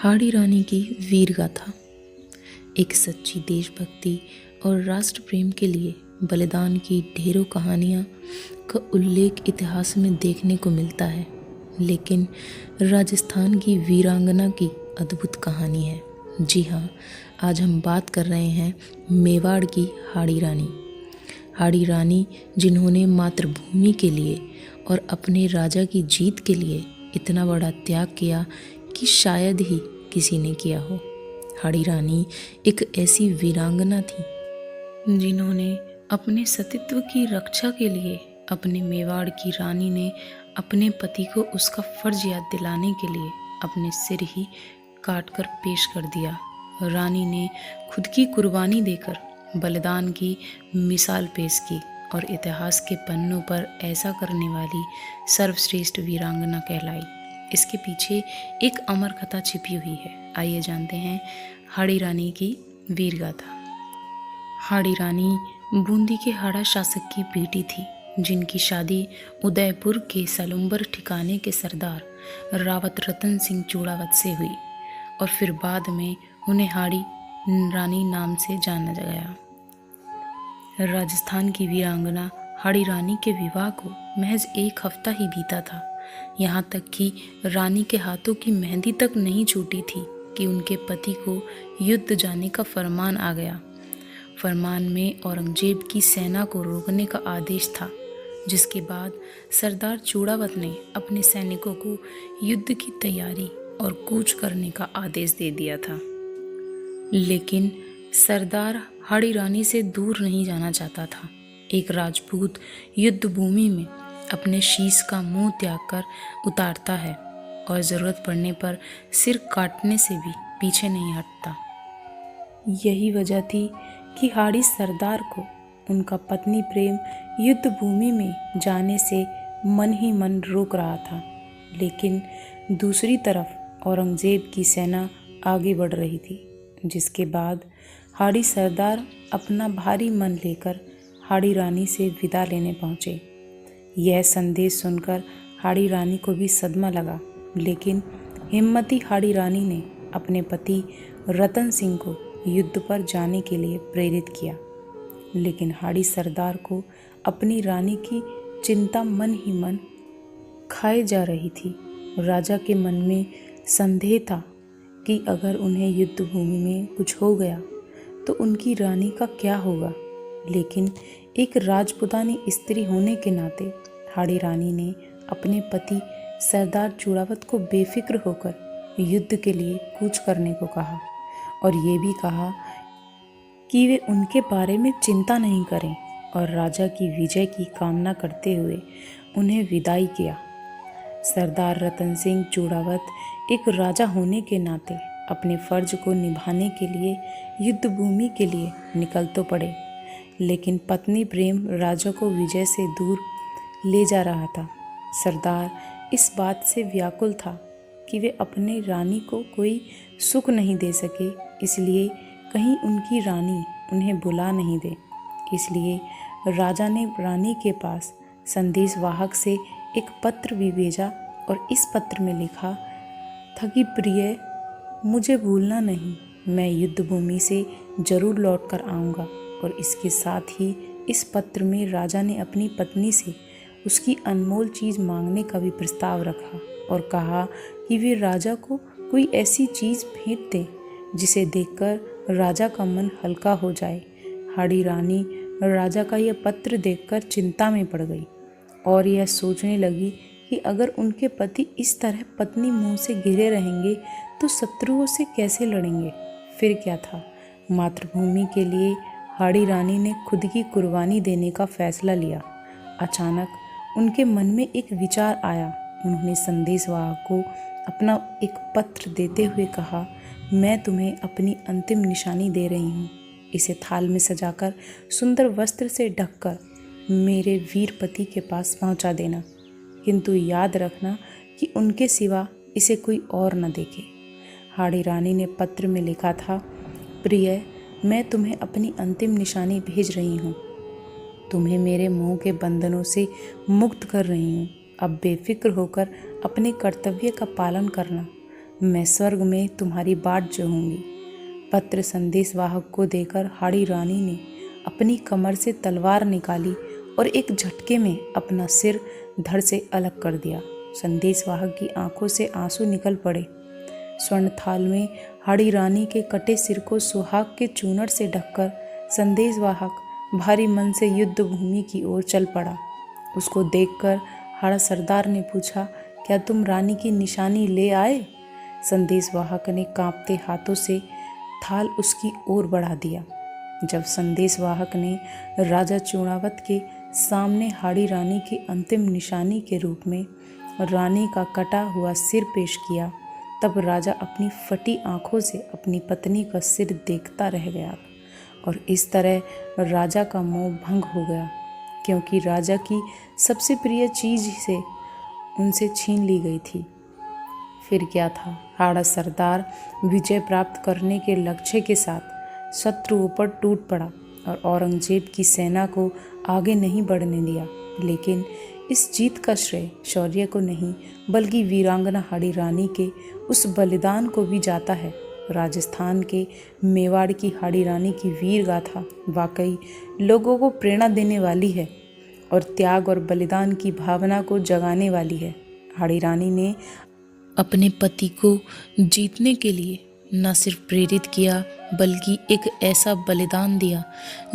हाड़ी रानी की वीर गाथा एक सच्ची देशभक्ति और राष्ट्र प्रेम के लिए बलिदान की ढेरों कहानियाँ का उल्लेख इतिहास में देखने को मिलता है, लेकिन राजस्थान की वीरांगना की अद्भुत कहानी है। जी हाँ, आज हम बात कर रहे हैं मेवाड़ की हाड़ी रानी। हाड़ी रानी जिन्होंने मातृभूमि के लिए और अपने राजा की जीत के लिए इतना बड़ा त्याग किया कि शायद ही किसी ने किया हो। हाड़ी रानी एक ऐसी वीरांगना थी जिन्होंने अपने सतीत्व की रक्षा के लिए अपने मेवाड़ की रानी ने अपने पति को उसका फर्ज याद दिलाने के लिए अपने सिर ही काट कर पेश कर दिया। रानी ने खुद की कुर्बानी देकर बलिदान की मिसाल पेश की और इतिहास के पन्नों पर ऐसा करने वाली सर्वश्रेष्ठ वीरांगना कहलाई। इसके पीछे एक अमर कथा छिपी हुई है। आइए जानते हैं हाड़ी रानी की वीर गाथा। हाड़ी रानी बूंदी के हाड़ा शासक की बेटी थी, जिनकी शादी उदयपुर के सलुम्बर ठिकाने के सरदार रावत रतन सिंह चूड़ावत से हुई और फिर बाद में उन्हें हाड़ी रानी नाम से जाना गया। राजस्थान की वीरांगना हाड़ी रानी के विवाह को महज एक हफ्ता ही बीता था। यहाँ तक कि रानी के हाथों की मेहंदी तक नहीं छूटी थी कि उनके पति को युद्ध जाने का फरमान आ गया। फरमान में औरंगजेब की सेना को रोकने का आदेश था, जिसके बाद सरदार चूड़ावत ने अपने सैनिकों को युद्ध की तैयारी और कूच करने का आदेश दे दिया था। लेकिन सरदार हाड़ी रानी से दूर नहीं जाना चाहता था। एक राजपूत युद्ध भूमि में अपने शीश का मुंह त्याग कर उतारता है और ज़रूरत पड़ने पर सिर काटने से भी पीछे नहीं हटता। यही वजह थी कि हाड़ी सरदार को उनका पत्नी प्रेम युद्ध भूमि में जाने से मन ही मन रोक रहा था। लेकिन दूसरी तरफ औरंगजेब की सेना आगे बढ़ रही थी, जिसके बाद हाड़ी सरदार अपना भारी मन लेकर हाड़ी रानी से विदा लेने पहुँचे। यह संदेश सुनकर हाड़ी रानी को भी सदमा लगा, लेकिन हिम्मती हाड़ी रानी ने अपने पति रतन सिंह को युद्ध पर जाने के लिए प्रेरित किया। लेकिन हाड़ी सरदार को अपनी रानी की चिंता मन ही मन खाए जा रही थी। राजा के मन में संदेह था कि अगर उन्हें युद्ध भूमि में कुछ हो गया तो उनकी रानी का क्या होगा। लेकिन एक राजपुतानी स्त्री होने के नाते हाड़ी रानी ने अपने पति सरदार चूड़ावत को बेफिक्र होकर युद्ध के लिए कूच करने को कहा और ये भी कहा कि वे उनके बारे में चिंता नहीं करें, और राजा की विजय की कामना करते हुए उन्हें विदाई किया। सरदार रतन सिंह चूड़ावत एक राजा होने के नाते अपने फर्ज को निभाने के लिए युद्ध भूमि के लिए निकल तो पड़े, लेकिन पत्नी प्रेम राजा को विजय से दूर ले जा रहा था। सरदार इस बात से व्याकुल था कि वे अपने रानी को कोई सुख नहीं दे सके, इसलिए कहीं उनकी रानी उन्हें बुला नहीं दे। इसलिए राजा ने रानी के पास संदेशवाहक से एक पत्र भी भेजा और इस पत्र में लिखा था कि प्रिय, मुझे भूलना नहीं, मैं युद्ध भूमि से जरूर लौट कर आऊँगा। और इसके साथ ही इस पत्र में राजा ने अपनी पत्नी से उसकी अनमोल चीज़ मांगने का भी प्रस्ताव रखा और कहा कि वे राजा को कोई ऐसी चीज़ भेंट दें जिसे देखकर राजा का मन हल्का हो जाए। हाड़ी रानी राजा का यह पत्र देखकर चिंता में पड़ गई और यह सोचने लगी कि अगर उनके पति इस तरह पत्नी मुंह से घिरे रहेंगे तो शत्रुओं से कैसे लड़ेंगे। फिर क्या था, मातृभूमि के लिए हाड़ी रानी ने खुद की कुर्बानी देने का फैसला लिया। अचानक उनके मन में एक विचार आया। उन्होंने संदेशवाहक को अपना एक पत्र देते हुए कहा, मैं तुम्हें अपनी अंतिम निशानी दे रही हूँ। इसे थाल में सजाकर सुंदर वस्त्र से ढककर मेरे वीर पति के पास पहुँचा देना, किंतु याद रखना कि उनके सिवा इसे कोई और न देखे। हाड़ी रानी ने पत्र में लिखा था, प्रिय, मैं तुम्हें अपनी अंतिम निशानी भेज रही हूँ। तुम्हें मेरे मोह के बंधनों से मुक्त कर रही हूँ। अब बेफिक्र होकर अपने कर्तव्य का पालन करना। मैं स्वर्ग में तुम्हारी बाट जोहूंगी। पत्र संदेशवाहक को देकर हाड़ी रानी ने अपनी कमर से तलवार निकाली और एक झटके में अपना सिर धड़ से अलग कर दिया। संदेशवाहक की आंखों से आंसू निकल पड़े। स्वर्ण थाल में हाड़ी रानी के कटे सिर को सुहाग के चूनर से ढककर संदेशवाहक भारी मन से युद्ध भूमि की ओर चल पड़ा। उसको देखकर हाड़ा सरदार ने पूछा, क्या तुम रानी की निशानी ले आए? संदेशवाहक ने कांपते हाथों से थाल उसकी ओर बढ़ा दिया। जब संदेशवाहक ने राजा चूणावत के सामने हाड़ी रानी की अंतिम निशानी के रूप में रानी का कटा हुआ सिर पेश किया, तब राजा अपनी फटी आंखों से अपनी पत्नी का सिर देखता रह गया और इस तरह राजा का मोह भंग हो गया, क्योंकि राजा की सबसे प्रिय चीज से उनसे छीन ली गई थी। फिर क्या था, हाड़ा सरदार विजय प्राप्त करने के लक्ष्य के साथ शत्रुओं पर टूट पड़ा और औरंगजेब की सेना को आगे नहीं बढ़ने दिया। लेकिन इस जीत का श्रेय शौर्य को नहीं बल्कि वीरांगना हाड़ी रानी के उस बलिदान को भी जाता है। राजस्थान के मेवाड़ की हाड़ी रानी की वीर गाथा वाकई लोगों को प्रेरणा देने वाली है और त्याग और बलिदान की भावना को जगाने वाली है। हाड़ी रानी ने अपने पति को जीतने के लिए न सिर्फ प्रेरित किया बल्कि एक ऐसा बलिदान दिया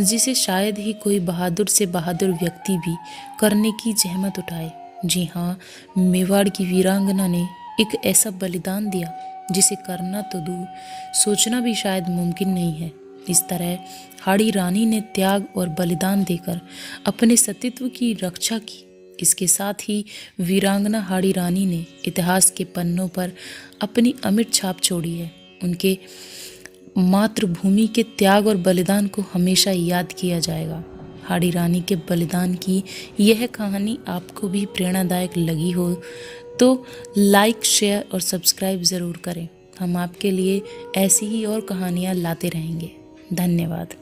जिसे शायद ही कोई बहादुर से बहादुर व्यक्ति भी करने की जहमत उठाए। जी हाँ, मेवाड़ की वीरांगना ने एक ऐसा बलिदान दिया जिसे करना तो दूर, सोचना भी शायद मुमकिन नहीं है। इस तरह हाड़ी रानी ने त्याग और बलिदान देकर अपने सतीत्व की रक्षा की। इसके साथ ही वीरांगना हाड़ी रानी ने इतिहास के पन्नों पर अपनी अमिट छाप छोड़ी है। उनके मातृभूमि के त्याग और बलिदान को हमेशा याद किया जाएगा। हाड़ी रानी के बलिदान की यह कहानी आपको भी प्रेरणादायक लगी हो तो लाइक, शेयर और सब्सक्राइब ज़रूर करें। हम आपके लिए ऐसी ही और कहानियाँ लाते रहेंगे। धन्यवाद।